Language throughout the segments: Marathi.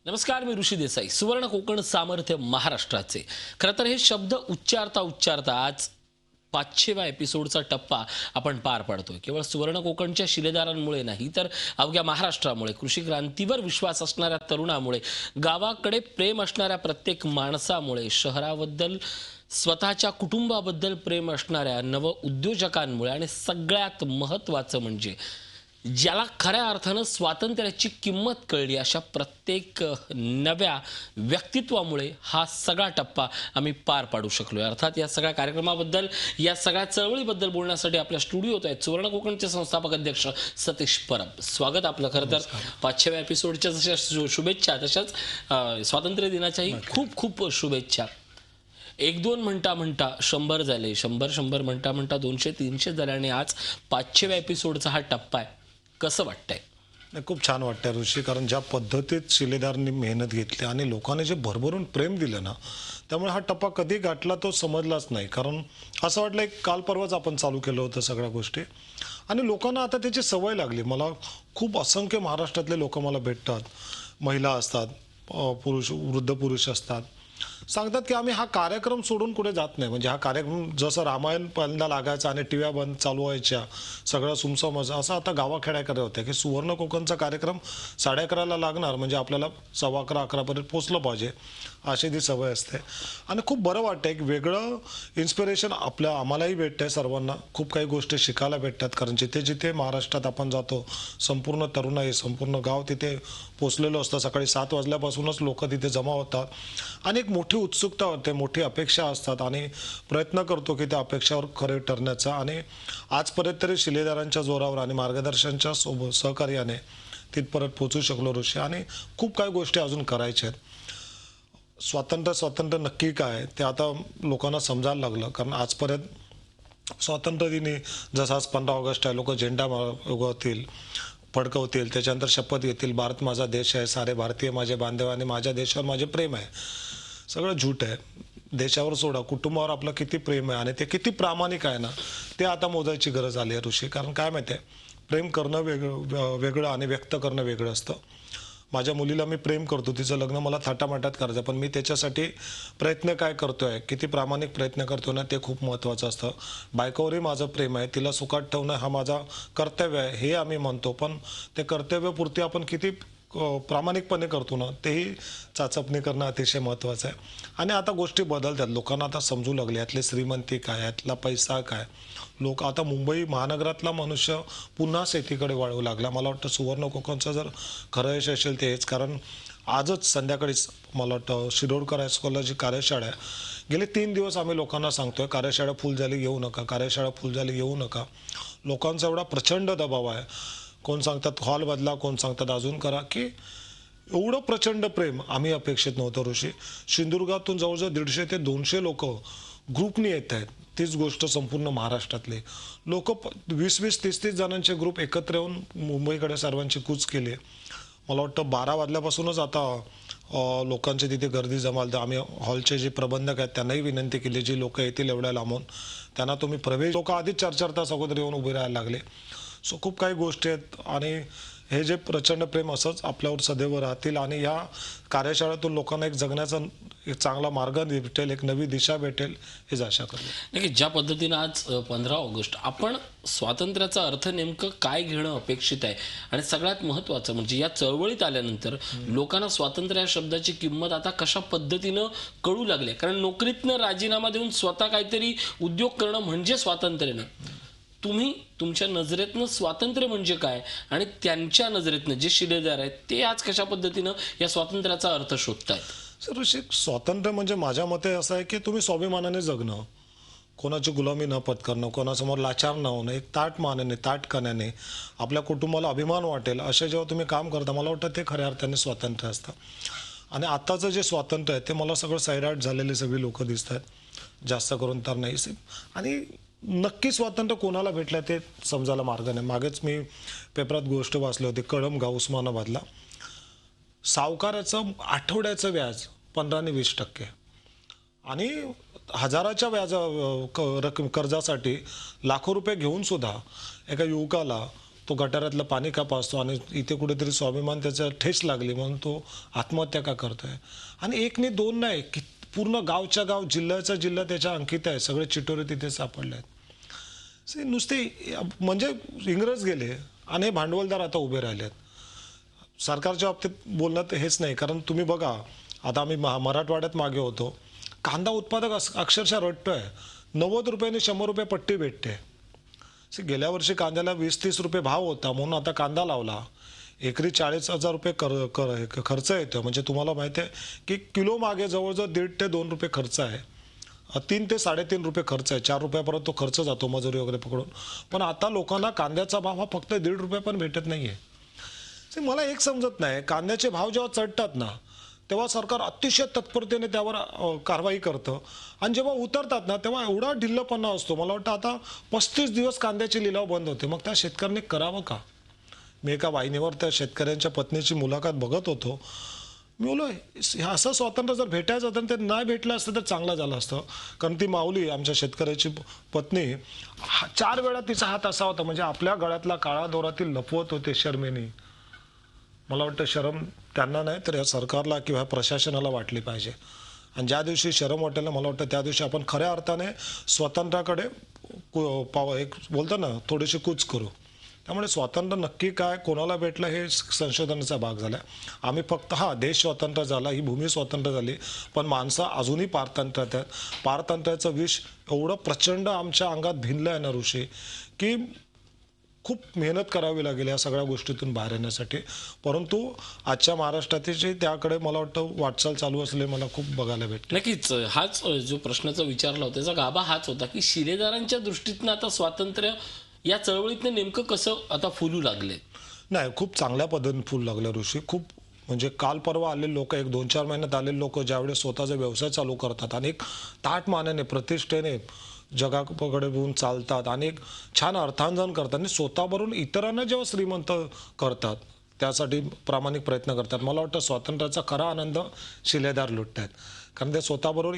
नमस्कार, मी ऋषी देसाई. सुवर्ण कोकण सामर्थ्य महाराष्ट्राचे. खरं तर हे शब्द उच्चारता उच्चारता आज 500व्या एपिसोडचा टप्पा आपण पार पाडतोय. केवळ सुवर्ण कोकणच्या शिलेदारांमुळे नाही, तर अवघ्या महाराष्ट्रामुळे, कृषी क्रांतीवर विश्वास असणाऱ्या तरुणामुळे, गावाकडे प्रेम असणाऱ्या प्रत्येक माणसामुळे, शहराबद्दल स्वतःच्या कुटुंबाबद्दल प्रेम असणाऱ्या नव उद्योजकांमुळे आणि सगळ्यात महत्त्वाचं म्हणजे ज्याला खऱ्या अर्थानं स्वातंत्र्याची किंमत कळली अशा प्रत्येक नव्या व्यक्तित्वामुळे हा सगळा टप्पा आम्ही पार पाडू शकलोय. अर्थात या सगळ्या कार्यक्रमाबद्दल, या सगळ्या चळवळीबद्दल बोलण्यासाठी आपल्या स्टुडिओत आहेत सुवर्ण कोकणचे संस्थापक अध्यक्ष सतीश परब. स्वागत आपलं. खरं तर 500व्या एपिसोडच्या जशा शुभेच्छा तशाच स्वातंत्र्य दिनाच्याही खूप खूप शुभेच्छा. एक दोन म्हणता म्हणता 100 झाले, 100 म्हणता म्हणता 200-300 झाले आणि आज 500व्या एपिसोडचा हा टप्पा आहे. कसं वाटतंय? खूप छान वाटतंय ऋषी, कारण ज्या पद्धतीत शिलेदारांनी मेहनत घेतली आणि लोकांनी जे भरभरून प्रेम दिलं ना, त्यामुळे हा टप्पा कधी गाठला तो समजलाच नाही. कारण असं वाटलं एक काल परवाच आपण चालू केलं होतं सगळ्या गोष्टी आणि लोकांना आता त्याची सवय लागली. मला खूप असंख्य महाराष्ट्रातले लोक मला भेटतात, महिला असतात, पुरुष, वृद्ध पुरुष असतात, सांगतात की आम्ही हा कार्यक्रम सोडून कुठे जात नाही. म्हणजे हा कार्यक्रम जसं रामायण पहिल्यांदा लागायचा आणि टीव्या बंद चालू व्हायच्या, सगळं सुमसम असं आता गावाखेड्याकडे होतं की सुवर्ण कोकणचा कार्यक्रम 11:30ला लागणार म्हणजे आपल्याला 11:15-11 पर्यंत पोचलं पाहिजे, अशी ती सवय असते. आणि खूप बरं वाटतं, एक वेगळं इन्स्पिरेशन आम्हालाही भेटतंय. सर्वांना खूप काही गोष्टी शिकायला भेटतात, कारण जिथे जिथे महाराष्ट्रात आपण जातो संपूर्ण तरुणाई, संपूर्ण गाव तिथे पोचलेलं असतं. सकाळी 7 वाजल्यापासूनच लोक तिथे जमा होतात आणि एक मोठी उत्सुकता होते, मोठी अपेक्षा असतात आणि प्रयत्न करतो की त्या अपेक्षावर खरे ठरण्याचा. आणि आजपर्यंत तरी शिलेदारांच्या जोरावर आणि मार्गदर्शनाच्या सहकार्याने तिथपर्यंत पोचू शकलो ऋषी. आणि खूप काही गोष्टी अजून करायच्या आहेत. स्वातंत्र्य नक्की काय ते आता लोकांना समजायला लागलं, कारण आजपर्यंत स्वातंत्र्यदिनी जसं आज 15 ऑगस्ट आहे, लोक झेंडा उगवतील, फडकवतील, त्याच्यानंतर शपथ घेतील, भारत माझा देश आहे, सारे भारतीय माझे बांधव आणि माझ्या देशावर माझे प्रेम आहे. सगळं झूट आहे. देशावर सोडा, कुटुंबावर आपलं किती प्रेम आहे आणि ते किती प्रामाणिक आहे ना, ते आता मोजायची गरज आली आहे ऋषी. कारण काय माहिती आहे, प्रेम करणं वेगळं आणि व्यक्त करणं वेगळं असतं. माझ्या मुलीला मी प्रेम करतो, तिचं लग्न मला थाटामाटात करायचं, पण मी त्याच्यासाठी प्रयत्न काय करतोय, किती प्रामाणिक प्रयत्न करतो ना, ते खूप महत्त्वाचं असतं. बायकोवरही माझं प्रेम आहे, तिला सुखात ठेवणं हा माझा कर्तव्य आहे हे आम्ही म्हणतो, पण ते कर्तव्यपूर्ती आपण किती प्रामाणिकपणे करतो ना, तेही चाचपणी करणं अतिशय महत्त्वाचं आहे. आणि आता गोष्टी बदलतात, लोकांना आता समजू लागले यातले श्रीमंती काय, यातला पैसा काय. लोक आता मुंबई महानगरातला मनुष्य पुन्हा शेतीकडे वळू लागला. मला वाटतं सुवर्ण कोकणचं जर खरं यश असेल ते हेच, कारण आजच संध्याकाळीच मला वाटतं शिरोडकर हायस्कूलला जी कार्यशाळा आहे, गेले 3 दिवस आम्ही लोकांना सांगतोय कार्यशाळा फुल झाली येऊ नका, कार्यशाळा फुल झाली येऊ नका. लोकांचा एवढा प्रचंड दबाव आहे. कोण सांगतात हॉल बदला, कोण सांगतात अजून करा, की एवढं प्रचंड प्रेम आम्ही अपेक्षित नव्हतं ऋषी. सिंधुदुर्गातून जवळजवळ 150 ते 200 लोक ग्रुपनी येत आहेत. तीच गोष्ट संपूर्ण महाराष्ट्रातले लोक 20-20, 30-30 जणांचे ग्रुप एकत्र येऊन मुंबईकडे सर्वांची कूच केली. मला वाटतं 12 वाजल्यापासूनच आता लोकांची तिथे गर्दी जमाल. तर आम्ही हॉलचे जे प्रबंधक आहेत त्यांनाही विनंती केली, जी लोक येतील एवढ्या लांबून त्यांना तुम्ही प्रवेश, लोक आधीच 4-4 तास अगोदर येऊन उभे राहायला लागले. सो खूप काही गोष्टी आहेत आणि हे जे प्रचंड प्रेम असंच आपल्यावर सदैव राहतील आणि या कार्यशाळेतून लोकांना एक जगण्याचा एक चांगला मार्ग भेटेल, एक नवी दिशा भेटेल, हेच आशा करतो. नाही, ज्या पद्धतीनं आज 15 ऑगस्ट आपण स्वातंत्र्याचा अर्थ नेमकं काय घेणं अपेक्षित आहे आणि सगळ्यात महत्त्वाचं म्हणजे या चळवळीत आल्यानंतर लोकांना स्वातंत्र्य या शब्दाची किंमत आता कशा पद्धतीनं कळू लागली. कारण नोकरीतनं राजीनामा देऊन स्वतः काहीतरी उद्योग करणं म्हणजे स्वातंत्र्य नाही. तुम्ही तुमच्या नजरेतनं स्वातंत्र्य म्हणजे काय आणि त्यांच्या नजरेतनं जे शिलेदार आहेत ते आज कशा पद्धतीनं या स्वातंत्र्याचा अर्थ शोधतायत? सर ऋषी, स्वातंत्र्य म्हणजे माझ्या मते असं आहे की तुम्ही स्वाभिमानाने जगणं, कोणाची गुलामी न पत्करणं, कोणासमोर लाचार न होणं, एक ताट मानेने, ताटकण्याने आपल्या कुटुंबाला अभिमान वाटेल असे जेव्हा तुम्ही काम करता, मला वाटतं ते खऱ्या अर्थाने स्वातंत्र्य असतं. आणि आताचं जे स्वातंत्र्य आहे ते मला सगळं सैराट झालेले सगळी लोक दिसत आहेत, जास्त करून तर नाही. आणि नक्की स्वातंत्र्य कोणाला भेटलं ते समजायला मार्ग नाही. मागेच मी पेपरात गोष्ट वाचली होती, कळमगाव उस्मानाबादला सावकाराचं आठवड्याचं व्याज 15 आणि 20% आणि हजाराच्या कर्जासाठी लाखो रुपये घेऊन सुद्धा एका युवकाला तो गटारातलं पाणी का पाजतो आणि इथे कुठेतरी स्वाभिमान त्याचा ठेच लागली म्हणून तो आत्महत्या का करतोय. आणि एक नाही दोन नाही की पूर्ण गावच्या गाव जिल्ह्याचा जिल्हा त्याच्या अंकित आहे. सगळे चिटोरे तिथे सापडले आहेत. नुसते म्हणजे इंग्रज गेले आणि हे भांडवलदार आता उभे राहिले आहेत. सरकारच्या बाबतीत बोलणं तर हेच नाही, कारण तुम्ही बघा आता आम्ही मराठवाड्यात मागे होतो, कांदा उत्पादक अक्षरशः रडतोय. 90 रुपयांनी 100 रुपये पट्टी भेटते. गेल्या वर्षी कांद्याला 20-30 रुपये भाव होता म्हणून आता कांदा लावला. एकरी 40,000 रुपये खर्च येतो. म्हणजे तुम्हाला माहिती आहे की किलो मागे जवळजवळ 1.5 ते 2 रुपये खर्च आहे. 3 ते 3.5 रुपये खर्च आहे. 4 रुपयापर्यंत तो खर्च जातो मजुरी वगैरे पकडून. पण आता लोकांना कांद्याचा भाव हा फक्त 1.5 रुपये पण भेटत नाहीये. मला एक समजत नाही, कांद्याचे भाव जेव्हा चढतात ना तेव्हा सरकार अतिशय तत्परतेने त्यावर कारवाई करतं आणि जेव्हा उतरतात ना तेव्हा एवढा ढिल्लपणा असतो. मला वाटतं आता 35 दिवस कांद्याचे लिलाव बंद होते. मग त्या शेतकऱ्यांनी करावं का? मी एका वाहिनीवर त्या शेतकऱ्यांच्या पत्नीची मुलाखत बघत होतो. मी बोललो असं स्वातंत्र्य जर भेटायचं होतं ते नाही भेटलं असतं तर चांगलं झालं असतं. कारण ती माऊली आमच्या शेतकऱ्याची पत्नी 4 वेळा तिचा हात असा होता म्हणजे आपल्या गळ्यातला काळा दोरातील लपवत होते शर्मेने. मला वाटतं शरम त्यांना नाही तर या सरकारला किंवा प्रशासनाला वाटली पाहिजे. आणि ज्या दिवशी शरम वाटेल ना मला वाटतं त्या दिवशी आपण खऱ्या अर्थाने स्वातंत्र्याकडे एक बोलतो ना थोडीशी कूच करू. त्यामुळे स्वातंत्र्य नक्की काय कोणाला भेटलं हे संशोधनाचा भाग झाला. आम्ही फक्त देश स्वतंत्र झाला, ही भूमी स्वतंत्र झाली, पण माणसं अजूनही पारतंत्र्यात आहेत. पारतंत्र्याचं विष एवढं प्रचंड आमच्या अंगात भिनलं आहे ना ऋषी, की खूप मेहनत करावी लागेल या सगळ्या गोष्टीतून बाहेर येण्यासाठी. परंतु आजच्या महाराष्ट्रातील त्याकडे मला वाटतं वाटचाल चालू असले मला खूप बघायला भेटतं. नक्कीच हाच जो प्रश्नाचा विचारला होता त्याचा गाभा हाच होता की शिलेदारांच्या दृष्टीतनं आता स्वातंत्र्य या चळवळीतनं नेमकं कसं आता फुलू लागले. नाही, खूप चांगल्या पद्धतीने फुल लागलं ऋषी. खूप म्हणजे काल परवा आलेले लोक, 1-2-4 महिन्यात आलेले लोक ज्यावेळेस स्वतःचा व्यवसाय चालू करतात आणि एक ताठ मानेने प्रतिष्ठेने जगाकडे बघून चालतात आणि एक छान अर्थांजन करतात आणि स्वतःवरून इतरांना जेव्हा श्रीमंत करतात त्यासाठी प्रामाणिक प्रयत्न करतात. मला वाटतं स्वातंत्र्याचा खरा आनंद शिलेदार लुटत आहेत. कारण ते स्वतःबरोबर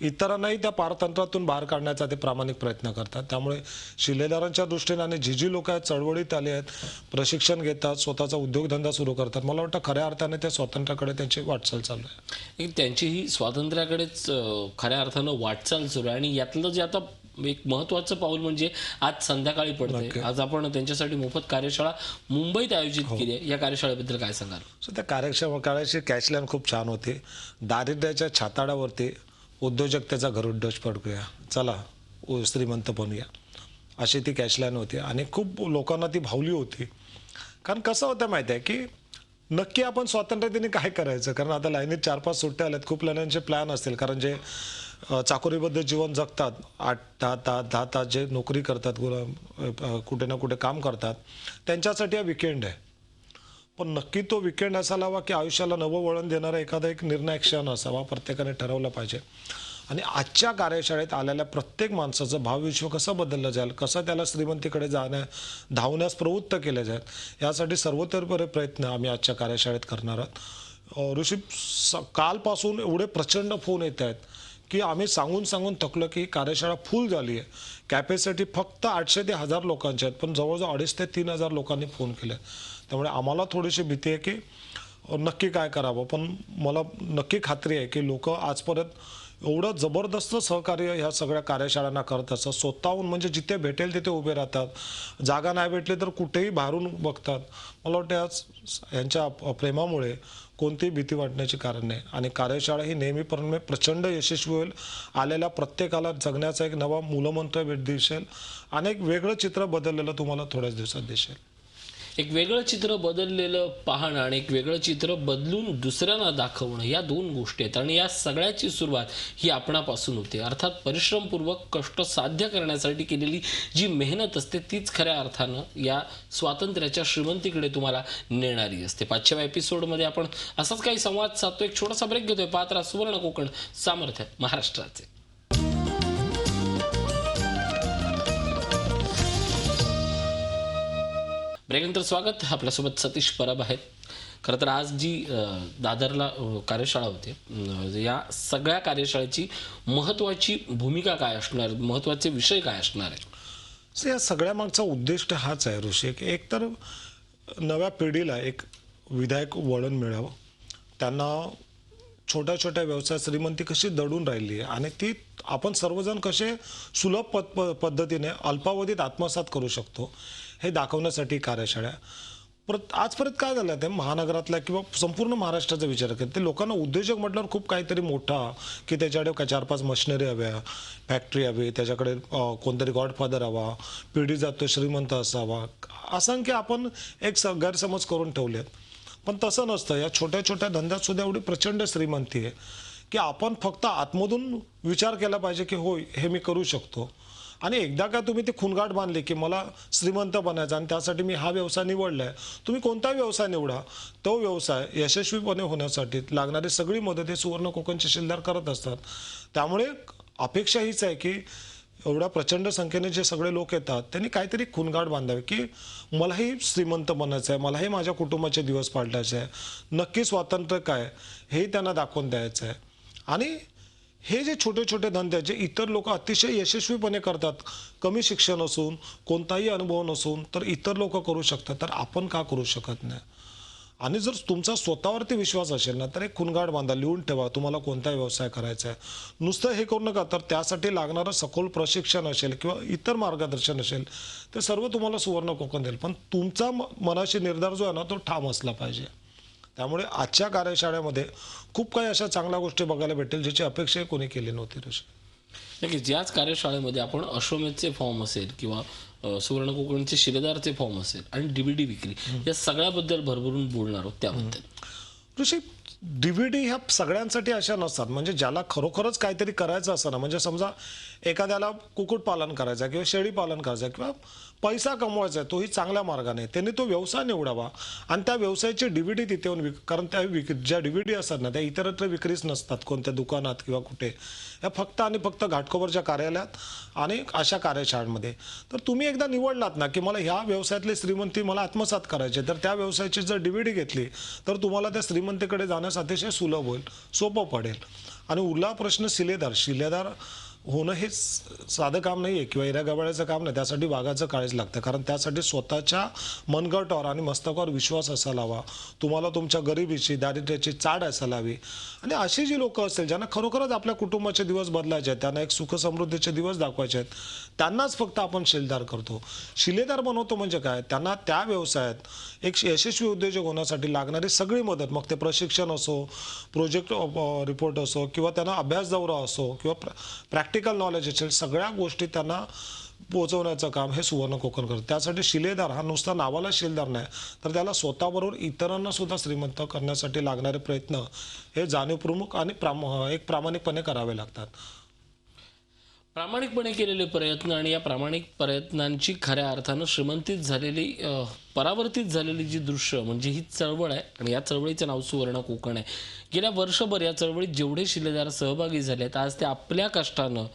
इतरांनाही त्या पारतंत्र्यातून बाहेर काढण्याचा ते प्रामाणिक प्रयत्न करतात. त्यामुळे शिलेदारांच्या दृष्टीने आणि जी लोक आहेत चळवळीत आले आहेत, प्रशिक्षण घेतात, स्वतःचा उद्योगधंदा सुरू करतात, मला वाटतं खऱ्या अर्थाने त्या स्वातंत्र्याकडे त्यांची वाटचाल चालू आहे. त्यांची ही स्वातंत्र्याकडेच खऱ्या अर्थानं वाटचाल सुरू आहे. आणि यातलं जे आता एक महत्वाचं पाऊल म्हणजे आज संध्याकाळी पडते. आज आपण त्यांच्यासाठी मोफत कार्यशाळा मुंबईत आयोजित केली आहे. या कार्यशाळेबद्दल काय सांगाल? त्या कार्यशाळेची कॅचलाईन खूप छान होती. दारिद्र्याच्या छाताडावरती उद्योजकतेचा घरोद्दोष पडकूया, चला श्रीमंत बनूया, अशी ती कॅचलाईन होती आणि खूप लोकांना ती भावली होती. कारण कसं होतं माहिती आहे की नक्की आपण स्वातंत्र्यदिनी काय करायचं. कारण आता लाईनीत 4-5 सुट्ट्या आल्यात, खूप जणांचे प्लॅन असतील. कारण जे चाकोरीबद्ध जीवन जगतात, 8-10 तास जे नोकरी करतात, कुठे ना कुठे काम करतात, त्यांच्यासाठी हा विकेंड आहे. पण नक्की तो विकेंड असायला हवा की आयुष्याला नवं वळण देणारा एखादा एक निर्णायक क्षण असावा, प्रत्येकाने ठरवला पाहिजे. आणि आजच्या कार्यशाळेत आलेल्या प्रत्येक माणसाचं भावविश्व कसं बदललं जाईल, कसं त्याला श्रीमंतीकडे धावण्यास प्रवृत्त केले जाईल, यासाठी सर्वतोपरी प्रयत्न आम्ही आजच्या कार्यशाळेत करणार आहोत. ऋषी, कालपासून एवढे प्रचंड फोन येत आहेत की आम्ही सांगून थकलो की कार्यशाळा फुल झाली आहे. कॅपॅसिटी फक्त 800 ते 1000 लोकांची आहेत, पण जवळजवळ 2,500 ते 3,000 लोकांनी फोन केले. त्यामुळे आम्हाला थोडीशी भीती आहे की नक्की काय करावं. पण मला नक्की खात्री आहे की लोक आजपर्यंत एवढं जबरदस्त सहकार्य ह्या सगळ्या कार्यशाळांना करत असतात. स्वतःहून म्हणजे जिथे भेटेल तिथे उभे राहतात. जागा नाही भेटली तर कुठेही बाहेरून बघतात. मला वाटतं आज यांच्या प्रेमामुळे कोणतीही भीती वाटण्याची कारण नाही. आणि कार्यशाळा ही नेहमीप्रमाणे प्रचंड यशस्वी होईल. आलेल्या प्रत्येकाला जगण्याचा एक नवा मूलमंत्र भेट दिसेल आणि एक वेगळं चित्र बदललेलं तुम्हाला थोड्याच दिवसात दिसेल. एक वेगळं चित्र बदललेलं पाहणं आणि एक वेगळं चित्र बदलून दुसऱ्यांना दाखवणं, या 2 गोष्टी आहेत. आणि या सगळ्याची सुरुवात ही आपणापासून होते. अर्थात परिश्रमपूर्वक कष्ट साध्य करण्यासाठी केलेली जी मेहनत असते तीच खऱ्या अर्थानं या स्वातंत्र्याच्या श्रीमंतीकडे तुम्हाला नेणारी असते. 5व्या एपिसोडमध्ये आपण असाच काही संवाद साधतो. एक छोटासा ब्रेक घेतोय. पाहत राहा सुवर्ण कोकण, सामर्थ्य महाराष्ट्राचे. ब्रेकनंतर स्वागत. आपल्यासोबत सतीश परब आहेत. खरं तर आज जी दादरला कार्यशाळा होती, या सगळ्या कार्यशाळेची महत्त्वाची भूमिका काय असणार, महत्त्वाचे विषय काय असणार आहे? या सगळ्या मागचा उद्दिष्ट हाच आहे ऋषी, की एकतर नव्या पिढीला एक विधायक वळण मिळावं, त्यांना छोट्या छोट्या व्यवसाय श्रीमंती कशी दडून राहिली आहे आणि ती आपण सर्वजण कसे सुलभ पद्धतीने अल्पावधीत आत्मसात करू शकतो हे दाखवण्यासाठी कार्यशाळा. आजपर्यंत काय झालं ते महानगरातल्या किंवा संपूर्ण महाराष्ट्राचा विचार करते ते लोकांना उद्योजक म्हटल्यावर खूप काहीतरी मोठा, की त्याच्याकडे काय 4-5 मशिनरी हव्या, फॅक्टरी हवी, त्याच्याकडे कोणतरी गॉडफादर हवा, पिढी जातो श्रीमंत असावा, असंख्य आपण एक गैरसमज करून ठेवलेत. पण तसं नसतं. या छोट्या छोट्या धंद्यात सुद्धा एवढी प्रचंड श्रीमंती आहे की आपण फक्त आतमधून विचार केला पाहिजे की होय हे मी करू शकतो. आणि एकदा का तुम्ही ती खुणगाठ बांधली की मला श्रीमंत बनायचं आणि त्यासाठी मी हा व्यवसाय निवडलाय, तुम्ही कोणताही व्यवसाय निवडा, तो व्यवसाय यशस्वीपणे होण्यासाठी लागणारी सगळी मदत हे सुवर्ण कोकणचे शिलदार करत असतात. त्यामुळे अपेक्षा हीच आहे की एवढ्या प्रचंड संख्येने जे सगळे लोक येतात त्यांनी काहीतरी खुणगाठ बांधावे की मलाही श्रीमंत बनायचं आहे, मलाही माझ्या कुटुंबाचे दिवस पालटायचे आहे, नक्की स्वातंत्र्य काय हेही त्यांना दाखवून द्यायचं आहे. आणि हे जे छोटे छोटे धंदे जे इतर लोक अतिशय यशस्वीपणे करतात, कमी शिक्षण असून कोणताही अनुभव नसून तर इतर लोक करू शकतात, तर आपण का करू शकत नाही. आणि जर तुमचा स्वतःवरती विश्वास असेल ना तर एक खुणगाठ बांधा, लिहून ठेवा तुम्हाला कोणता व्यवसाय करायचा आहे. नुसतं हे करू नका, तर त्यासाठी लागणारं सखोल प्रशिक्षण असेल किंवा इतर मार्गदर्शन असेल ते सर्व तुम्हाला सुवर्ण कोकण देईल. पण तुमचा मनाशी निर्धार जो आहे ना तो ठाम असला पाहिजे. त्यामुळे आजच्या कार्यशाळेमध्ये खूप काही अशा चांगल्या गोष्टी बघायला भेटेल ज्याची अपेक्षाही कोणी केली नव्हती ऋषी. नक्कीच याच कार्यशाळेमध्ये आपण अश्वमेधचे फॉर्म असेल किंवा सुवर्ण कोकणचे शिलेदारचे फॉर्म असेल आणि डीव्हीडी विक्री या सगळ्याबद्दल भरभरून बोलणार आहोत त्याबद्दल. ऋषी, डीव्हीडी ह्या सगळ्यांसाठी अशा नसतात. म्हणजे ज्याला खरोखरच काहीतरी करायचं असतं ना, म्हणजे समजा एखाद्याला कुक्कुटपालन करायचं आहे किंवा शेळी पालन करायचं आहे किंवा पैसा कमवायचा आहे, तोही चांगल्या मार्गाने, त्यांनी तो व्यवसाय निवडावा आणि त्या व्यवसायाची डीव्हीडी तिथे येऊन कारण त्या ज्या डीव्हीडी असतात ना त्या इतरत्र विक्रीच नसतात कोणत्या दुकानात किंवा कुठे, या फक्त आणि फक्त घाटकोपरच्या कार्यालयात आणि अशा कार्यशाळांमध्ये. तर तुम्ही एकदा निवडलात ना की मला ह्या व्यवसायातली श्रीमंती मला आत्मसात करायची, तर त्या व्यवसायाची जर डीव्हीडी घेतली तर तुम्हाला त्या श्रीमंतीकडे जाण्यास अतिशय सुलभ होईल, सोपं पडेल. आणि उरला प्रश्न शिलेदार होणं हे साधं काम नाही आहे किंवा हिऱ्या गबाळ्याचं काम नाही, त्यासाठी वाघाचं काळीज लागतं. कारण त्यासाठी स्वतःच्या मनगटावर आणि मस्तकावर विश्वास असायला हवा, तुम्हाला तुमच्या गरिबीची दारिद्र्याची चाड असायला हवी. आणि अशी जी लोक असतील ज्यांना खरोखरच आपल्या कुटुंबाचे दिवस बदलायचे आहेत, त्यांना एक सुख समृद्धीचे दिवस दाखवायचे आहेत, त्यांनाच फक्त आपण शिलेदार करतो. शिलेदार बनवतो म्हणजे काय, त्यांना त्या व्यवसायात एक यशस्वी उद्योजक होण्यासाठी लागणारी सगळी मदत, मग ते प्रशिक्षण असो, प्रोजेक्ट रिपोर्ट असो किंवा त्यांना अभ्यास दौरा असो किंवा प्रॅक्टिकल नॉलेज असेल, सगळ्या गोष्टी त्यांना पोहोचवण्याचं काम हे सुवर्ण कोकण करतं. त्यासाठी शिलेदार हा नुसता नावाला शिलेदार नाही, तर त्याला स्वतःबरोबर इतरांना सुद्धा श्रीमंत करण्यासाठी लागणारे प्रयत्न हे जाणीवपूर्वक आणि एक प्रामाणिकपणे करावे लागतात. प्रामाणिकपणे केलेले प्रयत्न आणि या प्रामाणिक प्रयत्नांची खऱ्या अर्थानं श्रीमंतीत झालेली परावर्तित झालेली जी दृश्य म्हणजे ही चळवळ आहे आणि या चळवळीचं नाव सुवर्ण कोकण आहे. गेल्या वर्षभर या चळवळीत जेवढे शिलेदार सहभागी झाले आहेत आज ते आपल्या कष्टानं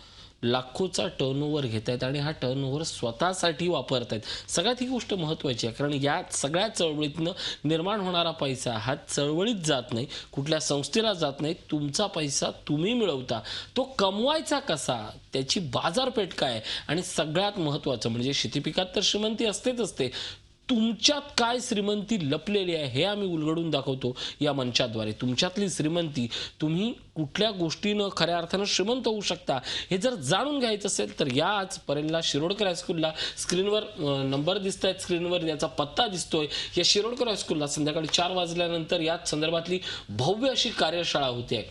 लाखोचा टर्नओव्हर घेत आहेत आणि हा टर्नओव्हर स्वतःसाठी वापरत आहेत. सगळ्यात ही गोष्ट महत्त्वाची आहे, कारण या सगळ्या चळवळीतनं निर्माण होणारा पैसा हा चळवळीत जात नाही, कुठल्या संस्थेला जात नाही. तुमचा पैसा तुम्ही मिळवता, तो कमवायचा कसा, त्याची बाजारपेठ काय, आणि सगळ्यात महत्त्वाचं म्हणजे शेतीपिकात तर श्रीमंती असतेच असते, तुमच्यात काय श्रीमंती लपलेली आहे हे आम्ही उलगडून दाखवतो या मंचाद्वारे. तुमच्यातली श्रीमंती, तुम्ही कुठल्या गोष्टीनं खऱ्या अर्थानं श्रीमंत होऊ शकता हे जर जाणून घ्यायचं असेल तर या आज परेलला शिरोडकर हायस्कूलला, स्क्रीनवर नंबर दिसत आहेत, स्क्रीनवर याचा पत्ता दिसतोय, या शिरोडकर हायस्कूलला संध्याकाळी 4 वाजल्यानंतर याच संदर्भातली भव्य अशी कार्यशाळा होते.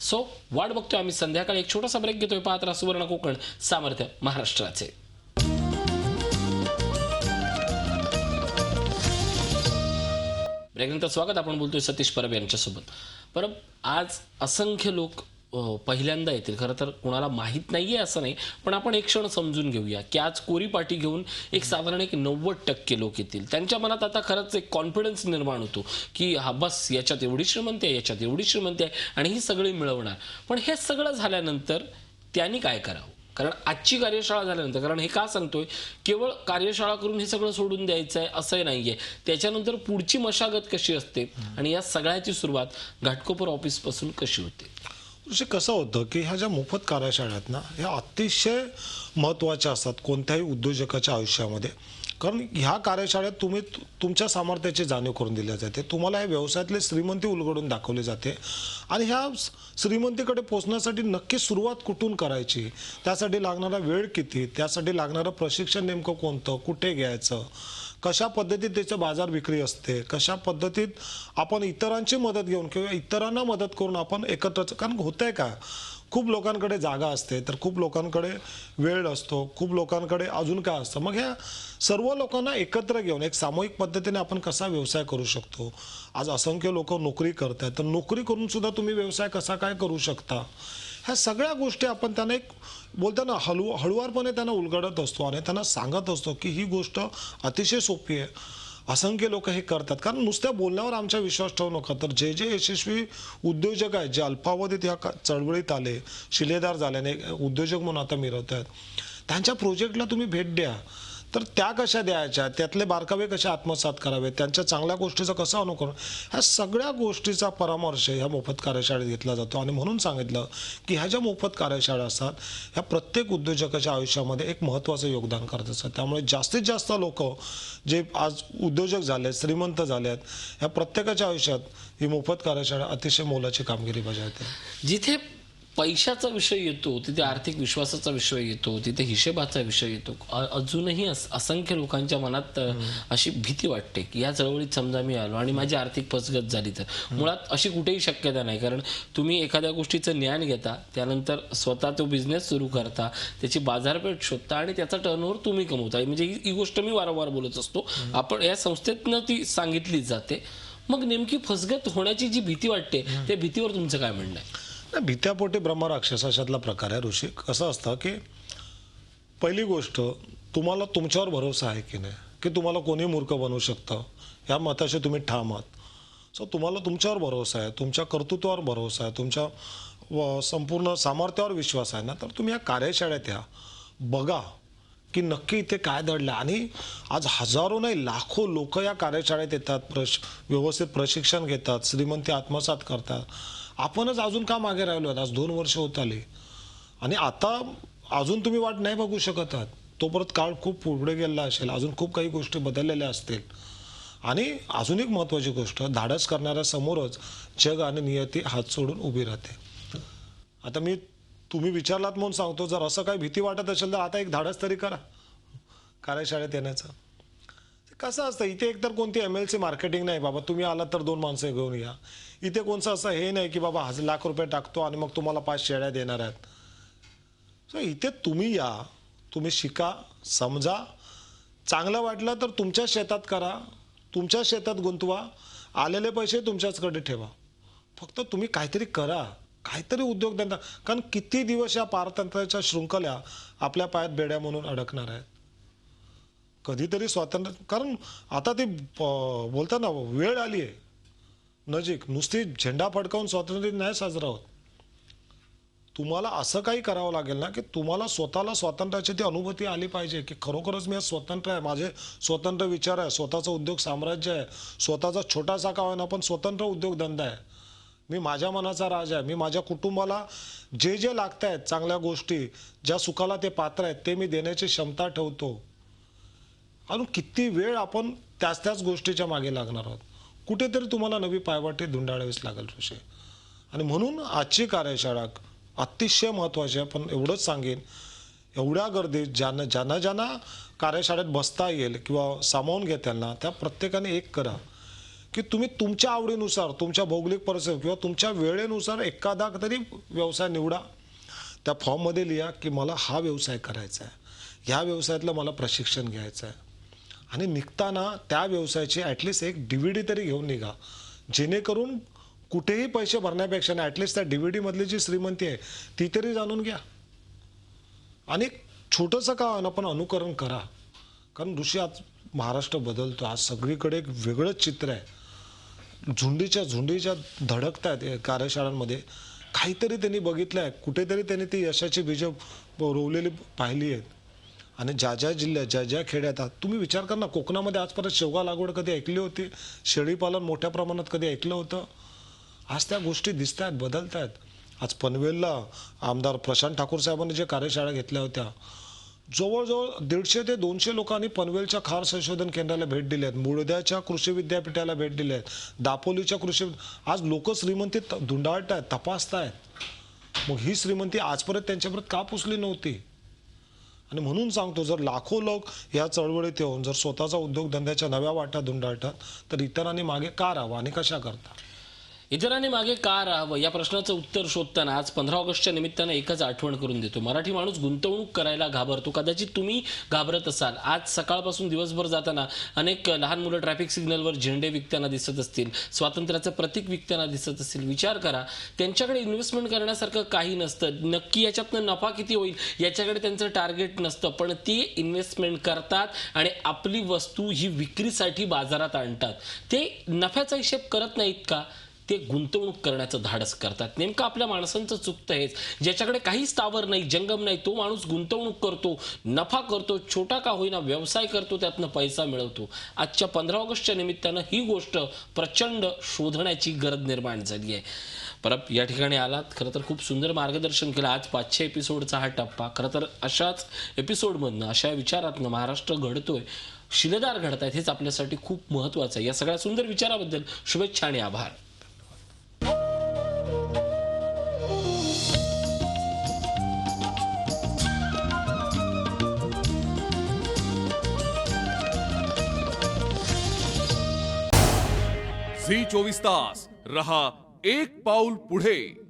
सो वाट बघतोय आम्ही संध्याकाळी. एक छोटासा ब्रेक घेतोय. पाहत राहा सुवर्ण कोकण, सामर्थ्य महाराष्ट्राचे. ब्रेकनंतर स्वागत. आपण बोलतोय सतीश परब यांच्यासोबत. परब, आज असंख्य लोक पहिल्यांदा येतील. खरं तर कोणाला माहीत नाहीये असं नाही, पण आपण एक क्षण समजून घेऊया की आज कोरी पाटी घेऊन एक साधारण 90% लोक येतील. त्यांच्या मनात आता खरंच एक कॉन्फिडन्स निर्माण होतो की हा बस, याच्यात एवढी श्रीमंती आहे, याच्यात एवढी श्रीमंती आहे आणि ही सगळी मिळवणार. पण हे सगळं झाल्यानंतर त्यांनी काय करावं? कारण आजची कार्यशाळा झाल्यानंतर, कारण हे का सांगतोय, केवळ कार्यशाळा करून हे सगळं सोडून द्यायचं आहे असंही नाहीये. त्याच्यानंतर पुढची मशागत कशी असते आणि या सगळ्याची सुरुवात घाटकोपर ऑफिसपासून कशी होते? ऋषी कसं होतं की ह्या ज्या मोफत कार्यशाळा आहेत ना ह्या अतिशय महत्त्वाच्या असतात कोणत्याही उद्योजकाच्या आयुष्यामध्ये. कारण ह्या कार्यशाळेत तुम्ही तुमच्या सामर्थ्याची जाणीव करून दिली जाते, तुम्हाला या व्यवसायातले श्रीमंती उलगडून दाखवली जाते आणि ह्या श्रीमंतीकडे पोहोचण्यासाठी नक्की सुरुवात कुठून करायची, त्यासाठी लागणारा वेळ किती, त्यासाठी लागणारं प्रशिक्षण नेमकं कोणतं, कुठे घ्यायचं, कशा पद्धतीत त्याचं बाजार विक्री असते, कशा पद्धतीत आपण इतरांची मदत घेऊन किंवा इतरांना मदत करून आपण एकत्रच. कारण होतंय का, खूप लोकांकडे जागा असते तर खूप लोकांकडे वेळ असतो, खूप लोकांकडे अजून काय असतं. मग ह्या सर्व लोकांना एकत्र घेऊन एक सामूहिक पद्धतीने आपण कसा व्यवसाय करू शकतो. आज असंख्य लोक नोकरी करतात, तर नोकरी करून सुद्धा तुम्ही व्यवसाय कसा काय करू शकता, ह्या सगळ्या गोष्टी आपण त्यांना एक बोलताना हळुवारपणे त्यांना उलगडत असतो आणि त्यांना सांगत असतो की ही गोष्ट अतिशय सोपी आहे. असंख्य लोक हे करतात. कारण नुसत्या बोलण्यावर आमचा विश्वास ठेवू नका, तर जे जे यशस्वी उद्योजक आहेत, जे अल्पावधीत ह्या चळवळीत आले, शिलेदार झाल्याने उद्योजक म्हणून आता मिरवत आहेत, त्यांच्या प्रोजेक्टला तुम्ही भेट द्या. तर त्या कशा द्यायच्या, त्यातले बारकावे कसे आत्मसात करावे, त्यांच्या चांगल्या गोष्टीचं कसं अनुकरण, ह्या सगळ्या गोष्टीचा परामर्श ह्या मोफत कार्यशाळेत घेतला जातो. आणि म्हणून सांगितलं की ह्या ज्या मोफत कार्यशाळा असतात ह्या प्रत्येक उद्योजकाच्या आयुष्यामध्ये एक महत्त्वाचं योगदान करत असतात. त्यामुळे जास्तीत जास्त लोक जे आज उद्योजक झाले, श्रीमंत झाले आहेत, ह्या प्रत्येकाच्या आयुष्यात ही मोफत कार्यशाळा अतिशय मोलाची कामगिरी बजावते. जिथे पैशाचा विषय येतो तिथे आर्थिक विश्वासाचा विषय येतो, तिथे हिशेबाचा विषय येतो. अजूनही असंख्य लोकांच्या मनात अशी भीती वाटते की या चळवळीत समजा मी आलो आणि माझी आर्थिक फसगत झाली तर. मुळात अशी कुठेही शक्यता नाही, कारण तुम्ही एखाद्या गोष्टीचं ज्ञान घेता, त्यानंतर स्वतः तो बिझनेस सुरू करता, त्याची बाजारपेठ शोधता आणि त्याचा टर्नओव्हर तुम्ही कमवता. म्हणजे ही गोष्ट मी वारंवार बोलत असतो, आपण या संस्थेतनं ती सांगितली जाते. मग नेमकी फसगत होण्याची जी भीती वाटते त्या भीतीवर तुमचं काय म्हणणं आहे? भीत्यापोटी ब्रह्मराक्षस अशातला प्रकार आहे ऋषी. कसं असतं की पहिली गोष्ट, तुम्हाला तुमच्यावर भरोसा आहे की नाही, की तुम्हाला कोणी मूर्ख बनवू शकतं या मताशी तुम्ही ठाम आहात. सो तुम्हाला तुमच्यावर भरोसा आहे, तुमच्या कर्तृत्वावर भरोसा आहे, तुमच्या संपूर्ण सामर्थ्यावर विश्वास आहे ना, तर तुम्ही या कार्यशाळेत या, बघा की नक्की इथे काय दडलं. आणि आज हजारो नाही लाखो लोक या कार्यशाळेत येतात, व्यवस्थित प्रशिक्षण घेतात, श्रीमंती आत्मसात करतात. आपणच अजून का मागे राहिलो आहोत. आज 2 वर्ष होत आली आणि आता अजून तुम्ही वाट नाही बघू शकत आहात. तो परत काळ खूप पुढे गेलेला असेल, अजून खूप काही गोष्टी बदललेल्या असतील. आणि अजून एक महत्त्वाची गोष्ट, धाडस करणाऱ्या समोरच जग आणि नियती हात सोडून उभी राहते. आता तुम्ही विचारलात म्हणून सांगतो, जर असं काही भीती वाटत असेल तर आता एक धाडस तरी करा कार्यशाळेत येण्याचं. कसं असतं, इथे एकतर कोणती MLC मार्केटिंग नाही बाबा, तुम्ही आलात तर 2 माणसं घेऊन या. इथे कोणचं असं हे नाही की बाबा लाख रुपये टाकतो आणि मग तुम्हाला 5 शेळ्या देणार आहेत. सो इथे तुम्ही या, तुम्ही शिका, समजा, चांगलं वाटलं तर तुमच्या शेतात करा, तुमच्या शेतात गुंतवा, आलेले पैसे तुमच्याचकडे ठेवा. फक्त तुम्ही काहीतरी करा, काहीतरी उद्योगधंदा. कारण किती दिवस या पारतंत्र्याच्या शृंखला आपल्या पायात बेड्या म्हणून अडकणार आहेत. कधीतरी स्वातंत्र्य, कारण आता ते बोलतात ना, वेळ आली आहे नजीक. नुसती झेंडा फडकावून स्वातंत्र्य नाही साजरा होत. तुम्हाला असं काही करावं लागेल ना की तुम्हाला स्वतःला स्वातंत्र्याची ती अनुभूती आली पाहिजे की खरोखरच मी स्वतंत्र आहे, माझे स्वतंत्र विचार आहे, स्वतःचं उद्योग साम्राज्य आहे, स्वतःचा छोटासा का होईना पण स्वतंत्र उद्योगधंदा आहे, मी माझ्या मनाचा राजा आहे, मी माझ्या कुटुंबाला जे जे लागत आहेत चांगल्या गोष्टी, ज्या सुखाला ते पात्र आहेत ते मी देण्याची क्षमता ठेवतो. अजून किती वेळ आपण त्याच गोष्टीच्या मागे लागणार आहोत. कुठेतरी तुम्हाला नवी पायवाटी धुंडाळावीच लागेल ऋषी. आणि म्हणून आजची कार्यशाळा अतिशय महत्त्वाची आहे. पण एवढंच सांगेन, एवढ्या गर्दीत ज्यांना कार्यशाळेत बसता येईल किंवा सामावून घेता ना, त्या प्रत्येकाने एक करा की तुम्ही तुमच्या आवडीनुसार, तुमच्या भौगोलिक परिस्थिती किंवा तुमच्या वेळेनुसार एखादा तरी व्यवसाय निवडा. त्या फॉर्ममध्ये लिहा की मला हा व्यवसाय करायचा आहे, ह्या व्यवसायातलं मला प्रशिक्षण घ्यायचं आहे. आणि निघताना त्या व्यवसायाची ॲटलिस्ट एक DVD तरी घेऊन निघा, जेणेकरून कुठेही पैसे भरण्यापेक्षा ॲटलिस्ट त्या DVD मधली जी श्रीमंती आहे ती तरी जाणून घ्या. आणि छोटंसं का होईना पण अनुकरण करा. कारण ऋषी आज महाराष्ट्र बदलतो, आज सगळीकडे एक वेगळंच चित्र आहे. झुंडीच्या धडकत आहेत कार्यशाळांमध्ये. काहीतरी त्यांनी बघितलं आहे, कुठेतरी त्यांनी ती यशाची बीजं रोवलेली पाहिली आहेत. आणि ज्या जिल्ह्यात, ज्या खेड्यात, तुम्ही विचार करा ना, कोकणामध्ये आजपर्यंत शेवगा लागवड कधी ऐकली होती, शेळीपालन मोठ्या प्रमाणात कधी ऐकलं होतं. आज त्या गोष्टी दिसत आहेत, बदलत आहेत. आज पनवेलला आमदार प्रशांत ठाकूर साहेबांनी जे कार्यशाळा घेतल्या होत्या, जवळजवळ 150 ते 200 लोकांनी पनवेलच्या खार संशोधन केंद्राला भेट दिली आहे, मुळद्याच्या कृषी विद्यापीठाला भेट दिली आहे, दापोलीच्या कृषी, आज लोक श्रीमंती धुंडाळत आहेत, तपासतायत. मग ही श्रीमंती आजपर्यंत त्यांच्यापर्यंत का पुसली नव्हती? आणि म्हणून सांगतो, जर लाखो लोक या चळवळीत येऊन जर स्वतःचा उद्योगधंद्याच्या नव्या वाटा धुंडाळतात, तर इतरांनी मागे का राहावं आणि कशा करता? इतरांनी मागे का राहावं या प्रश्नाचं उत्तर शोधताना आज 15 ऑगस्टच्या निमित्तानं एकच आठवण करून देतो. मराठी माणूस गुंतवणूक करायला घाबरतो. कदाचित तुम्ही घाबरत असाल. आज सकाळपासून दिवसभर जाताना अनेक लहान मुलं ट्रॅफिक सिग्नलवर झेंडे विकताना दिसत असतील, स्वातंत्र्याचं प्रतीक विकताना दिसत असतील. विचार करा, त्यांच्याकडे इन्व्हेस्टमेंट करण्यासारखं काही नसतं. नक्की याच्यातनं नफा किती होईल याच्याकडे त्यांचं टार्गेट नसतं, पण ते इन्व्हेस्टमेंट करतात आणि आपली वस्तू ही विक्रीसाठी बाजारात आणतात. ते नफ्याचा हिशेब करत नाहीत का? ते गुंतवणूक करण्याचं धाडस करतात. नेमकं आपल्या माणसांचं चुकतं हेच. ज्याच्याकडे काही स्थावर नाही, जंगम नाही, तो माणूस गुंतवणूक करतो, नफा करतो, छोटा का होईना व्यवसाय करतो, त्यातनं पैसा मिळवतो. आजच्या 15 ऑगस्टच्या निमित्तानं ही गोष्ट प्रचंड शोधण्याची गरज निर्माण झाली आहे. परत या ठिकाणी आलात, खरं तर खूप सुंदर मार्गदर्शन केलं. आज 500 एपिसोडचा हा टप्पा, खरं तर अशाच एपिसोडमधनं, अशा विचारातनं महाराष्ट्र घडतोय, शिलेदार घडतायत, हेच आपल्यासाठी खूप महत्त्वाचं आहे. या सगळ्या सुंदर विचाराबद्दल शुभेच्छा आणि आभार. झी 24 तास रहा एक पाऊल पुढे.